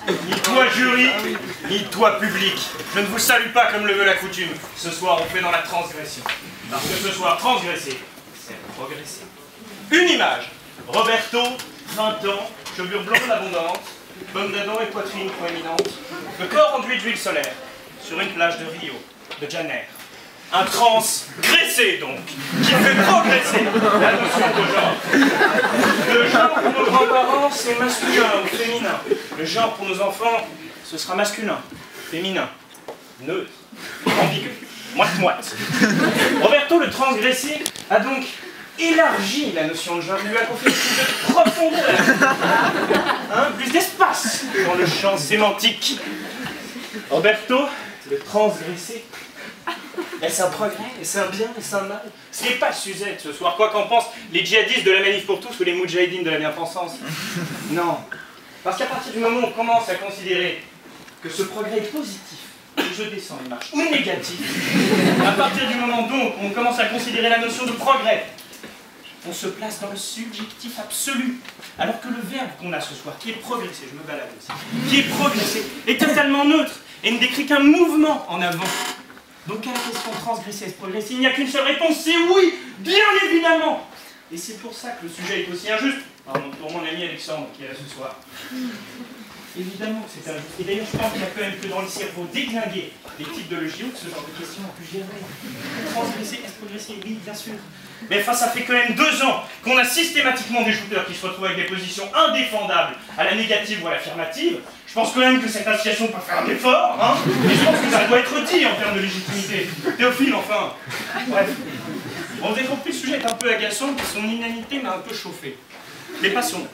Ni toi jury, ni toi public. Je ne vous salue pas comme le veut la coutume. Ce soir, on fait dans la transgression. Parce que ce soir, transgresser, c'est progresser. Une image. Roberto, 20 ans, chevelure blonde abondante, pomme d'Adam et poitrine proéminente, le corps enduit d'huile solaire, sur une plage de Rio, de Janeiro. Un transgressé donc, qui fait progresser la notion de genre. Le genre pour nos grands-parents, c'est masculin ou féminin. Le genre pour nos enfants, ce sera masculin, féminin, neutre, ambigu, moite-moite. Roberto, le transgressé, a donc élargi la notion de genre, il lui a confié plus de profondeur, plus d'espace dans le champ sémantique. Roberto, le transgressé, est-ce un progrès? Est-ce un bien? Est-ce un mal? Ce n'est pas Suzette ce soir, quoi qu'en pensent les djihadistes de la Manif pour tous ou les moudjahidines de la bien-pensance. Non. Parce qu'à partir du moment où on commence à considérer que ce progrès est positif, et je descends une marche, ou négatif, à partir du moment donc où on commence à considérer la notion de progrès, on se place dans le subjectif absolu. Alors que le verbe qu'on a ce soir, qui est progresser, je me balade aussi, qui est progresser, est totalement neutre et ne décrit qu'un mouvement en avant. Donc à la question transgresser, est-ce progresser, il n'y a qu'une seule réponse, c'est oui, bien évidemment. Et c'est pour ça que le sujet est aussi injuste. Pardon, pour mon ami Alexandre qui est là ce soir. Évidemment que c'est injuste. Et d'ailleurs, je pense qu'il y a quand même que dans le cerveau déglingué des types de LGO que ce genre de questions ont pu gérer. Transgresser, est-ce progresser? Oui, bien sûr. Mais enfin, ça fait quand même 2 ans qu'on a systématiquement des shooters qui se retrouvent avec des positions indéfendables à la négative ou à l'affirmative. Je pense quand même que cette association peut faire un effort, hein. Et je pense que ça doit être dit en termes de légitimité. Théophile, enfin. Bref. Bon, vous avez compris, le sujet est un peu agaçant, et son inanité m'a un peu chauffé. Mais passons.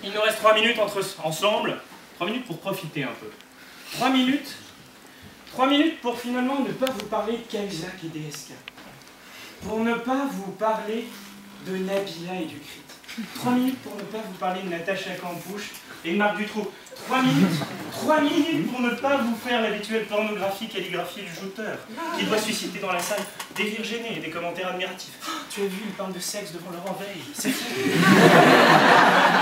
Il nous reste 3 minutes ensemble. 3 minutes pour profiter un peu. 3 minutes. 3 minutes pour finalement ne pas vous parler de Cahuzac et DSK. Pour ne pas vous parler de Nabila et du Crit. 3 minutes pour ne pas vous parler de Natacha Campouche et de Marc Dutroux. 3 minutes pour ne pas vous faire l'habituelle pornographie calligraphie du jouteur, qui doit susciter dans la salle des rires gênés et des commentaires admiratifs. Oh, tu as vu, il parle de sexe devant Laurent Veil. C'est fou.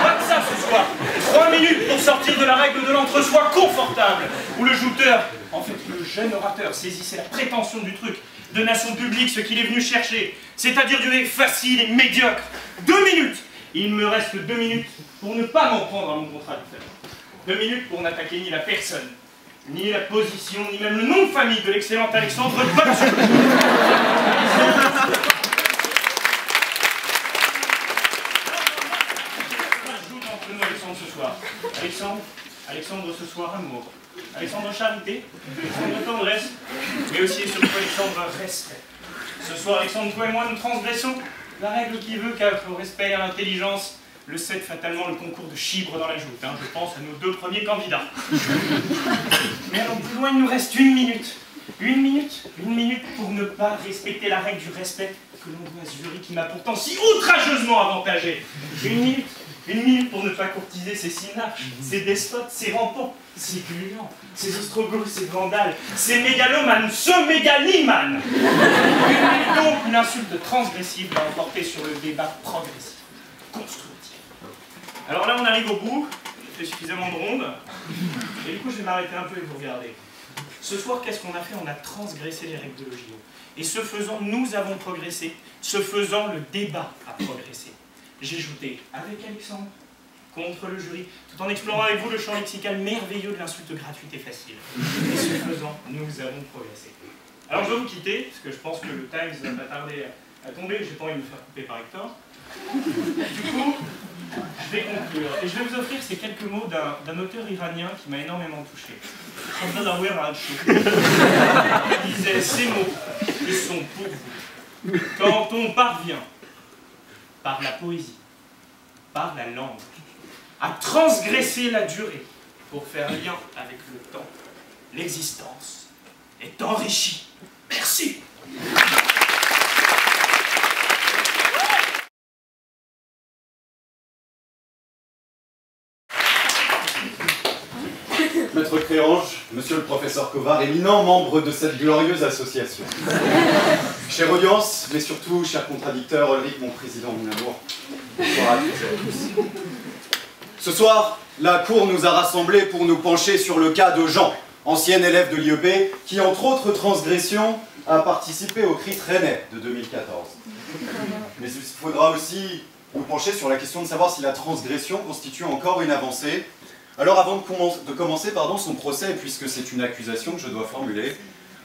Pas que ça ce soir. 3 minutes pour sortir de la règle de l'entre-soi confortable, où le jouteur, en fait le jeune orateur, saisissait la prétention du truc, de nation publique, ce qu'il est venu chercher, c'est-à-dire du facile et médiocre. 2 minutes. Il me reste 2 minutes pour ne pas m'en prendre à mon contradicteur. 2 minutes pour n'attaquer ni la personne, ni la position, ni même le nom de famille de l'excellent Alexandre Battu. Alexandre ce soir. Alexandre ce soir amour. Alexandre charité, Alexandre tendresse, mais aussi et surtout Alexandre respect. Ce soir, Alexandre, toi et moi, nous transgressons la règle qui veut qu'au respect et à l'intelligence, le cède fatalement le concours de chibre dans la joute. Hein. Je pense à nos 2 premiers candidats. Mais allons plus loin, il nous reste 1 minute. 1 minute pour ne pas respecter la règle du respect que l'on doit à ce jury qui m'a pourtant si outrageusement avantagé. 1 minute. 1 minute pour ne pas courtiser ces synarches, ces despotes, ces rampants, ces gluants, ces ostrogoths, ces vandales, ces mégalomanes, ce mégalimane. 1 minute donc, une insulte transgressive à emporter sur le débat progressif, constructif. Alors là, on arrive au bout, j'ai fait suffisamment de rondes, et du coup, je vais m'arrêter un peu et vous regarder. Ce soir, qu'est-ce qu'on a fait? On a transgressé les règles de l'OGIO. Et ce faisant, nous avons progressé. Ce faisant, le débat a progressé. J'ai joué avec Alexandre, contre le jury, tout en explorant avec vous le champ lexical merveilleux de l'insulte gratuite et facile. Et ce faisant, nous avons progressé. Alors je vais vous quitter, parce que je pense que le Times va pas tarder à tomber, j'ai pas envie de me faire couper par Hector. Du coup, je vais conclure. Et je vais vous offrir ces quelques mots d'un auteur iranien qui m'a énormément touché. Il disait, ces mots, ils sont pour vous. Quand on parvient, par la poésie, par la langue, à transgresser la durée pour faire lien avec le temps, l'existence est enrichie. Merci. Maître Créange, monsieur le professeur Covard, éminent membre de cette glorieuse association. Chère audience, mais surtout, cher contradicteur, Ulrich, mon président, mon amour, bonsoir à tous et à tous. Ce soir, la Cour nous a rassemblés pour nous pencher sur le cas de Jean, ancien élève de l'IEP, qui, entre autres transgressions, a participé au CRIT Rennais de 2014. Mais il faudra aussi nous pencher sur la question de savoir si la transgression constitue encore une avancée. Alors avant de commencer son procès, puisque c'est une accusation que je dois formuler,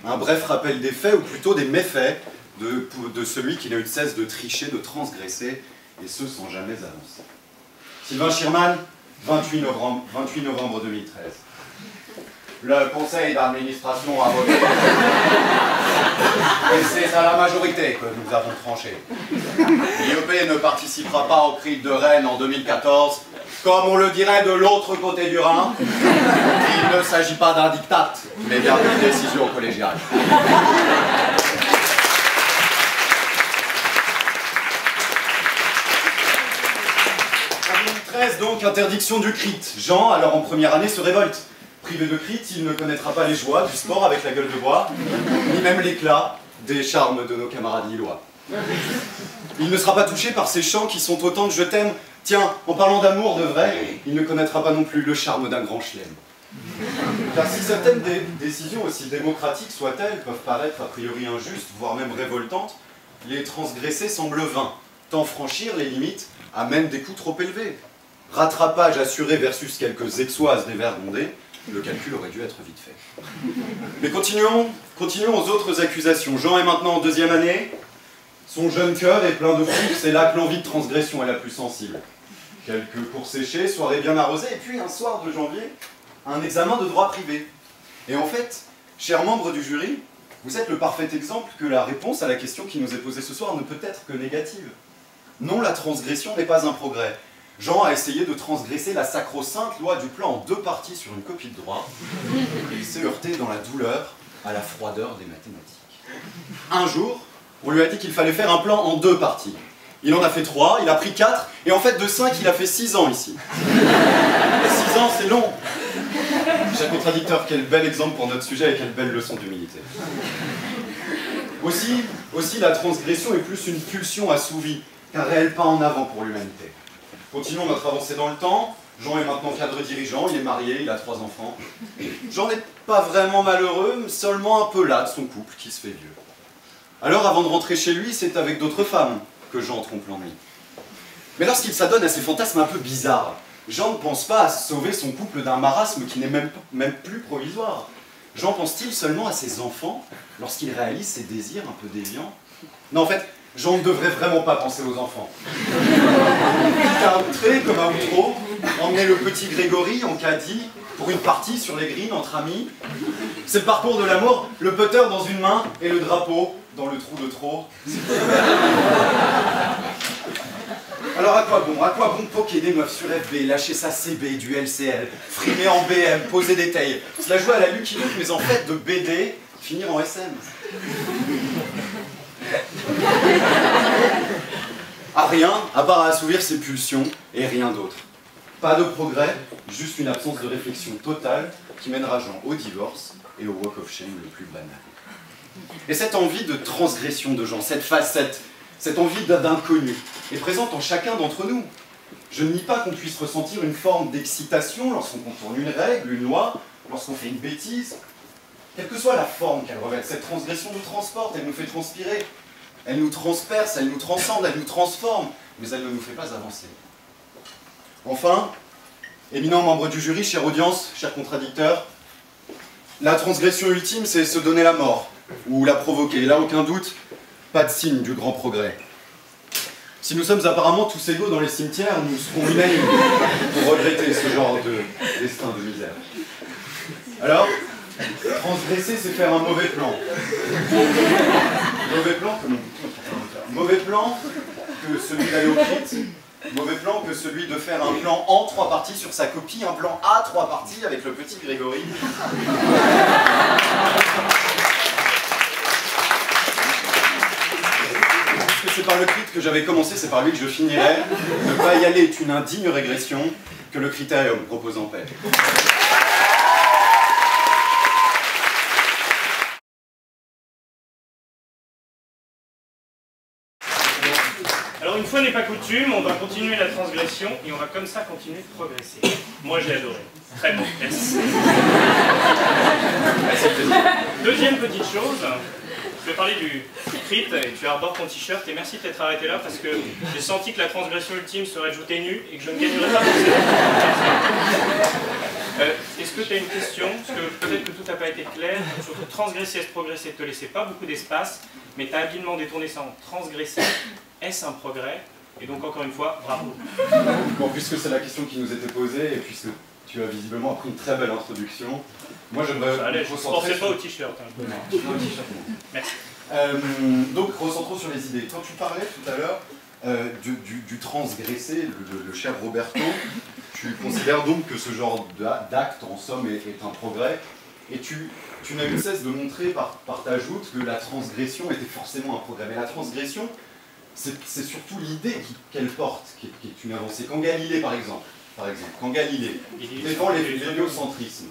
un bref rappel des faits, ou plutôt des méfaits, de celui qui n'a eu de cesse de tricher, de transgresser, et ce sans jamais avancer. Sylvain Schirman, 28 novembre 2013. Le conseil d'administration a voté. Et c'est à la majorité que nous avons tranché. L'IEP ne participera pas au CRIT de Rennes en 2014, comme on le dirait de l'autre côté du Rhin. Il ne s'agit pas d'un diktat, mais bien d'une décision collégiale. 2013, donc, interdiction du CRIT. Jean, alors en première année, se révolte. Privé de CRIT, il ne connaîtra pas les joies du sport avec la gueule de bois, ni même l'éclat des charmes de nos camarades lillois. Il ne sera pas touché par ces chants qui sont autant de je t'aime. Tiens, en parlant d'amour de vrai, il ne connaîtra pas non plus le charme d'un grand chelem. Car si certaines décisions, aussi démocratiques soient-elles, peuvent paraître a priori injustes, voire même révoltantes, les transgresser semble vain, tant franchir les limites amène des coûts trop élevés. Rattrapage assuré versus quelques exoises des vers bondés, le calcul aurait dû être vite fait. Mais continuons aux autres accusations. Jean est maintenant en deuxième année. Son jeune cœur est plein de fougue, c'est là que l'envie de transgression est la plus sensible. Quelques cours séchés, soirée bien arrosée, et puis un soir de janvier, un examen de droit privé. Et en fait, chers membres du jury, vous êtes le parfait exemple que la réponse à la question qui nous est posée ce soir ne peut être que négative. Non, la transgression n'est pas un progrès. Jean a essayé de transgresser la sacro-sainte loi du plan en deux parties sur une copie de droit. Il s'est heurté dans la douleur à la froideur des mathématiques. Un jour, on lui a dit qu'il fallait faire un plan en deux parties. Il en a fait 3, il a pris 4, et en fait de 5, il a fait 6 ans ici. 6 ans, c'est long. Cher contradicteur, quel bel exemple pour notre sujet et quelle belle leçon d'humilité. Aussi, la transgression est plus une pulsion assouvie qu'un réel pas en avant pour l'humanité. Continuons notre avancée dans le temps. Jean est maintenant cadre dirigeant, il est marié, il a 3 enfants. Jean n'est pas vraiment malheureux, mais seulement un peu las de son couple qui se fait vieux. Alors, avant de rentrer chez lui, c'est avec d'autres femmes que Jean trompe l'ennui. Mais lorsqu'il s'adonne à ces fantasmes un peu bizarres, Jean ne pense pas à sauver son couple d'un marasme qui n'est même plus provisoire. Jean pense-t-il seulement à ses enfants lorsqu'il réalise ses désirs un peu déviants? Non, en fait, Jean ne devrait vraiment pas penser aux enfants. Quitte à outrer comme à outro, emmener le petit Grégory en caddie pour une partie sur les greens entre amis. C'est le parcours de l'amour, le putter dans une main et le drapeau dans le trou de trop. Alors à quoi bon poker des meufs sur FB, lâcher sa CB, du LCL, frimer en BM, poser des tailles, se la jouer à la Lucky Luke, mais en fait de BD, finir en SM. À rien, à part à assouvir ses pulsions, et rien d'autre. Pas de progrès, juste une absence de réflexion totale qui mènera Jean au divorce et au walk of shame le plus banal. Et cette envie de transgression de Jean, cette facette, cette envie d'inconnu, est présente en chacun d'entre nous. Je ne nie pas qu'on puisse ressentir une forme d'excitation lorsqu'on contourne une règle, une loi, lorsqu'on fait une bêtise. Quelle que soit la forme qu'elle revêt, cette transgression nous transporte, elle nous fait transpirer. Elle nous transperce, elle nous transcende, elle nous transforme, mais elle ne nous fait pas avancer. Enfin, éminent membre du jury, chère audience, chers contradicteurs, la transgression ultime, c'est se donner la mort, ou la provoquer. Et là, aucun doute, pas de signe du grand progrès. Si nous sommes apparemment tous égaux dans les cimetières, nous serons unanimes pour regretter ce genre de destin de misère. Alors, transgresser, c'est faire un mauvais plan. Mauvais plan que celui d'aller au CRIT, mauvais plan que celui de faire un plan en 3 parties sur sa copie, un plan à 3 parties avec le petit Grégory. Puisque c'est par le CRIT que j'avais commencé, c'est par lui que je finirai. Ne pas y aller est une indigne régression que le critérium propose en paix. Alors une fois n'est pas coutume, on va continuer la transgression et on va comme ça continuer de progresser. Moi j'ai adoré. Très bon, merci. Deuxième petite chose, je vais parler du crit et tu arbores ton t-shirt et merci de t'être arrêté là parce que j'ai senti que la transgression ultime serait de jeter nu et que je ne gagnerais pas forcément. Est-ce que tu as une question? Parce que peut-être que tout n'a pas été clair. Surtout transgresser, est-ce progresser, te laisser pas beaucoup d'espace, mais tu as habilement détourné ça en transgresser. Est-ce un progrès? Et donc encore une fois, bravo. Bon, puisque c'est la question qui nous était posée et puisque tu as visiblement appris une très belle introduction, moi j'aimerais Allez, je ne pensais pas au t-shirt. Hein. Non, au t-shirt. Merci. Donc recentrons sur les idées. Quand tu parlais tout à l'heure du transgressé, le cher Roberto, tu considères donc que ce genre d'acte, en somme, est un progrès, et tu n'as eu de cesse de montrer par ta joute que la transgression était forcément un progrès. Mais la transgression, c'est surtout l'idée qu'elle porte, qui est une avancée. Quand Galilée, par exemple, quand Galilée défend l'héliocentrisme,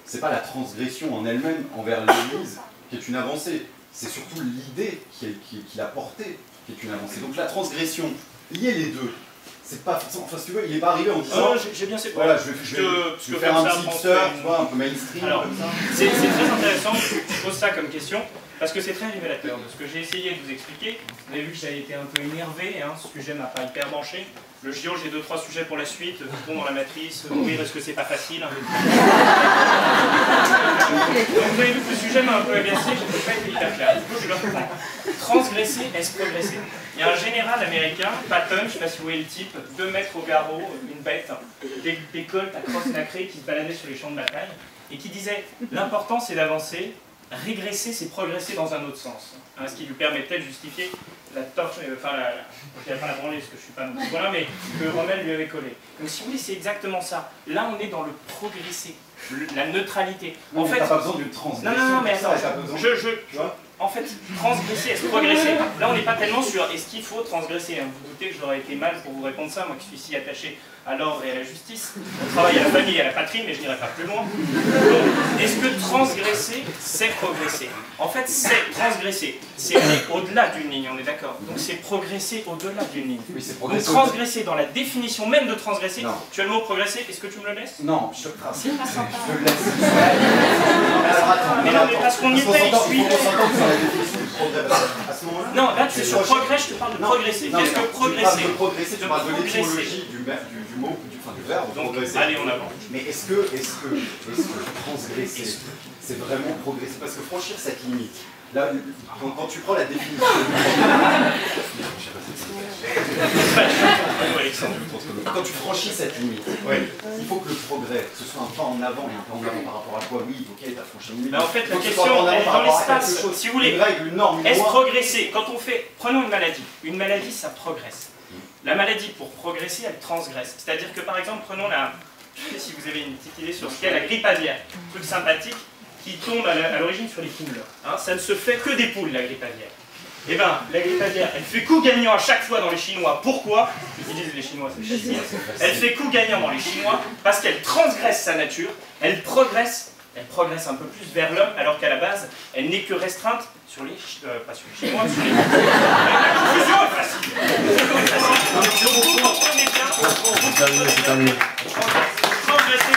c'est pas la transgression en elle-même envers l'Église qui est une avancée, c'est surtout l'idée qu'il a portée qui est une avancée. Donc la transgression, lier les deux, c'est pas forcément, enfin si tu veux, il n'est pas arrivé en disant... j'ai bien cette... Voilà, je vais faire un petit hipster, tu vois, un peu mainstream, alors, comme ça. C'est très intéressant que tu poses ça comme question, parce que c'est très révélateur de ce que j'ai essayé de vous expliquer. Vous avez vu que j'avais été un peu énervé, hein, ce sujet m'a pas hyper branché. Le JO, j'ai 2-3 sujets pour la suite, Python dans la matrice, mourir, est-ce que c'est pas facile hein, donc vous avez vu que le sujet m'a un peu agacé, je n'ai pas été hyper clair. Du coup, je le reprends. Transgresser, est-ce progresser? Il y a un général américain, Patton, je ne sais pas si vous voyez le type, 2 mètres au garrot, une bête, des colts à crosse nacrée qui se baladaient sur les champs de bataille, et qui disait l'important c'est d'avancer, régresser c'est progresser dans un autre sens. Hein, ce qui lui permettait de justifier la torche, enfin je ne vais pas la branler parce que je ne suis pas non plus voilà, mais que Rommel lui avait collé. Donc si vous voulez, c'est exactement ça. Là on est dans le progresser, la neutralité. En fait, t'as pas besoin d'une transgression. Non, mais attends, tu vois, en fait, transgresser, est-ce progresser? Là, on n'est pas tellement sur est-ce qu'il faut transgresser. Hein. Vous doutez que j'aurais été mal pour vous répondre ça, moi qui suis si attaché à l'ordre et à la justice, au travail, à la famille et à la patrie, mais je n'irai pas plus loin. Donc, est-ce que transgresser, c'est progresser? En fait, c'est transgresser. C'est aller au-delà d'une ligne, on est d'accord. Donc, c'est progresser au-delà d'une ligne. Oui, c'est progresser. Donc, transgresser, dans la définition même de transgresser, non. Tu as le mot progresser, est-ce que tu me le laisses? Non, je te le laisse. Alors, attends, mais non, mais parce qu'on y était, il suit. À ce moment-là. Non, là tu es sur progrès, je te parle de progresser. Qu'est-ce que progresser? Tu progresser, tu parles de l'étymologie du mot, du verbe progresser. Allez, on avance. Mais est-ce que transgresser, c'est vraiment progresser? Parce que franchir cette limite, là, quand tu prends la définition quand tu franchis cette limite, il faut que le progrès, ce soit un pas en avant et un pas en avant par rapport à quoi? Oui, ok, t'as franchi une limite. Mais en fait, la question est dans l'espace. Si vous voulez, est-ce progresser? Quand on fait, prenons une maladie ça progresse. La maladie, pour progresser, elle transgresse. C'est-à-dire que, par exemple, prenons je sais pas si vous avez une petite idée sur ce qu'est la grippe aviaire, truc sympathique, qui tombe à l'origine sur les poules. Hein, ça ne se fait que des poules, la grippe aviaire. Eh bien, la grippe aviaire, elle fait coup gagnant à chaque fois dans les Chinois. Pourquoi? Ils disent les Chinois, c'est chinois. Elle fait coup gagnant dans les Chinois parce qu'elle transgresse sa nature, elle progresse un peu plus vers l'homme, alors qu'à la base, elle n'est que restreinte sur les... pas sur les Chinois, sur les... La confusion est facile. Donc vous comprenez bien... Transgresser